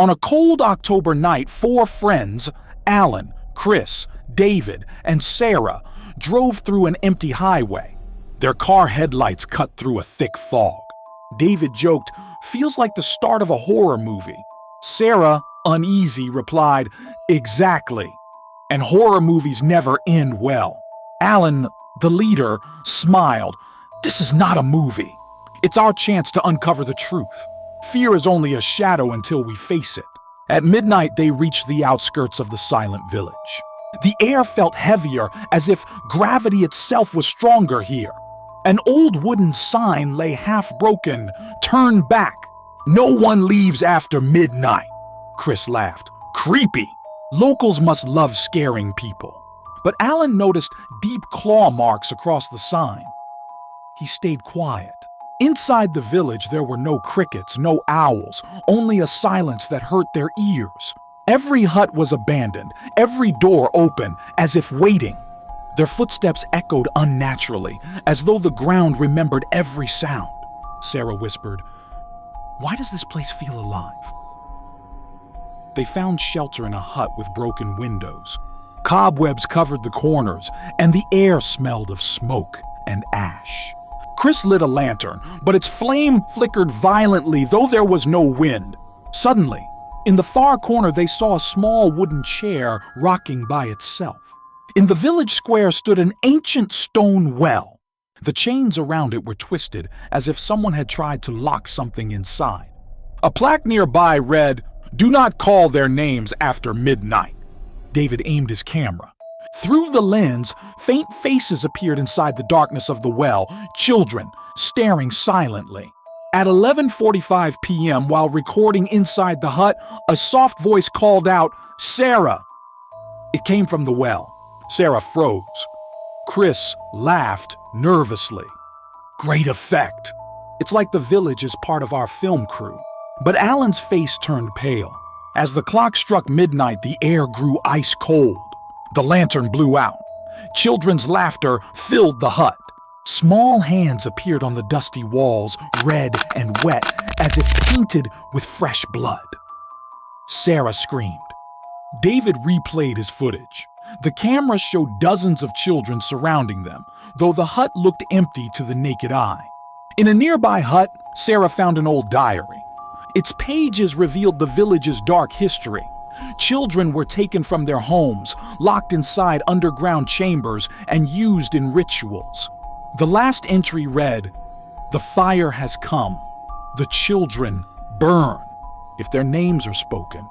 On a cold October night, 4 friends, Alan, Chris, David, and Sarah, drove through an empty highway. Their car headlights cut through a thick fog. David joked, "Feels like the start of a horror movie." Sarah, uneasy, replied, "Exactly. And horror movies never end well." Alan, the leader, smiled. "This is not a movie. It's our chance to uncover the truth. Fear is only a shadow until we face it." At midnight, they reached the outskirts of the silent village. The air felt heavier, as if gravity itself was stronger here. An old wooden sign lay half-broken, "Turn back. No one leaves after midnight." Chris laughed. "Creepy. Locals must love scaring people." But Alan noticed deep claw marks across the sign. He stayed quiet. Inside the village, there were no crickets, no owls, only a silence that hurt their ears. Every hut was abandoned, every door open, as if waiting. Their footsteps echoed unnaturally, as though the ground remembered every sound. Sarah whispered, "Why does this place feel alive?" They found shelter in a hut with broken windows. Cobwebs covered the corners, and the air smelled of smoke and ash. Chris lit a lantern, but its flame flickered violently, though there was no wind. Suddenly, in the far corner, they saw a small wooden chair rocking by itself. In the village square stood an ancient stone well. The chains around it were twisted, as if someone had tried to lock something inside. A plaque nearby read, "Do not call their names after midnight." David aimed his camera. Through the lens, faint faces appeared inside the darkness of the well, children staring silently. At 11:45 p.m., while recording inside the hut, a soft voice called out, "Sarah!" It came from the well. Sarah froze. Chris laughed nervously. "Great effect. It's like the village is part of our film crew." But Alan's face turned pale. As the clock struck midnight, the air grew ice cold. The lantern blew out. Children's laughter filled the hut. Small hands appeared on the dusty walls, red and wet, as if painted with fresh blood. Sarah screamed. David replayed his footage. The camera showed dozens of children surrounding them, though the hut looked empty to the naked eye. In a nearby hut, Sarah found an old diary. Its pages revealed the village's dark history. Children were taken from their homes, locked inside underground chambers, and used in rituals. The last entry read, "The fire has come. The children burn. If their names are spoken,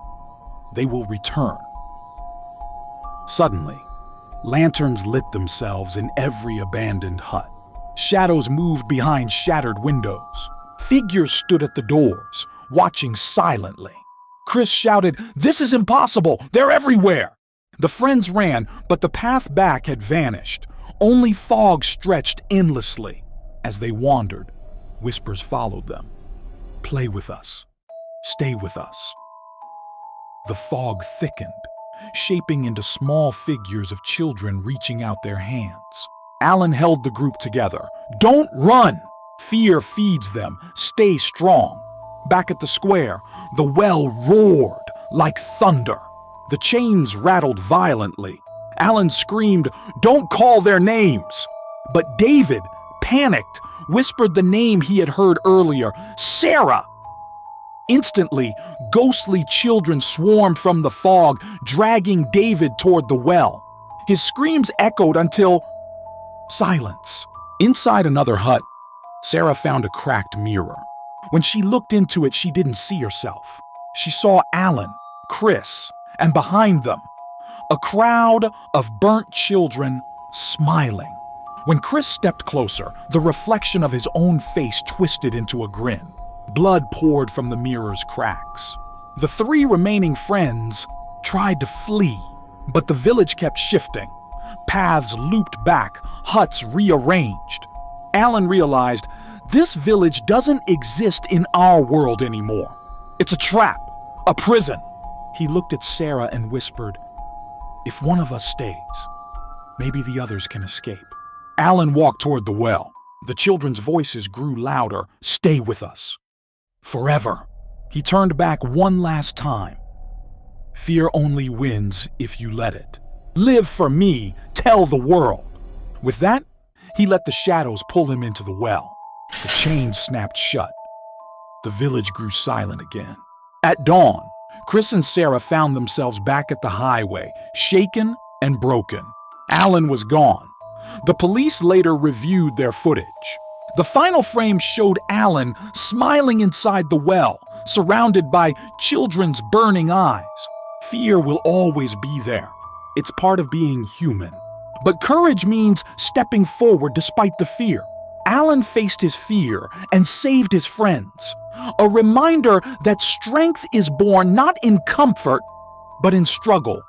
they will return." Suddenly, lanterns lit themselves in every abandoned hut. Shadows moved behind shattered windows. Figures stood at the doors, watching silently. Chris shouted, "This is impossible! They're everywhere!" The friends ran, but the path back had vanished. Only fog stretched endlessly. As they wandered, whispers followed them. "Play with us. Stay with us." The fog thickened, shaping into small figures of children reaching out their hands. Alan held the group together. "Don't run! Fear feeds them. Stay strong." Back at the square, the well roared like thunder. The chains rattled violently. Alan screamed, "Don't call their names!" But David, panicked, whispered the name he had heard earlier, "Sarah!" Instantly, ghostly children swarmed from the fog, dragging David toward the well. His screams echoed until silence. Inside another hut, Sarah found a cracked mirror. When she looked into it, she didn't see herself. She saw Alan, Chris, and behind them, a crowd of burnt children smiling. When Chris stepped closer, the reflection of his own face twisted into a grin. Blood poured from the mirror's cracks. The 3 remaining friends tried to flee, but the village kept shifting. Paths looped back, huts rearranged. Alan realized this village doesn't exist in our world anymore. It's a trap, a prison. He looked at Sarah and whispered, "If one of us stays, maybe the others can escape." Alan walked toward the well. The children's voices grew louder. "Stay with us. Forever." He turned back one last time. Fear only wins if you let it. Live for me, tell the world. With that, he let the shadows pull him into the well. The chains snapped shut. The village grew silent again. At dawn, Chris and Sarah found themselves back at the highway, shaken and broken. Alan was gone. The police later reviewed their footage. The final frame showed Alan smiling inside the well, surrounded by children's burning eyes. Fear will always be there. It's part of being human. But courage means stepping forward despite the fear. Alan faced his fear and saved his friends. A reminder that strength is born not in comfort, but in struggle.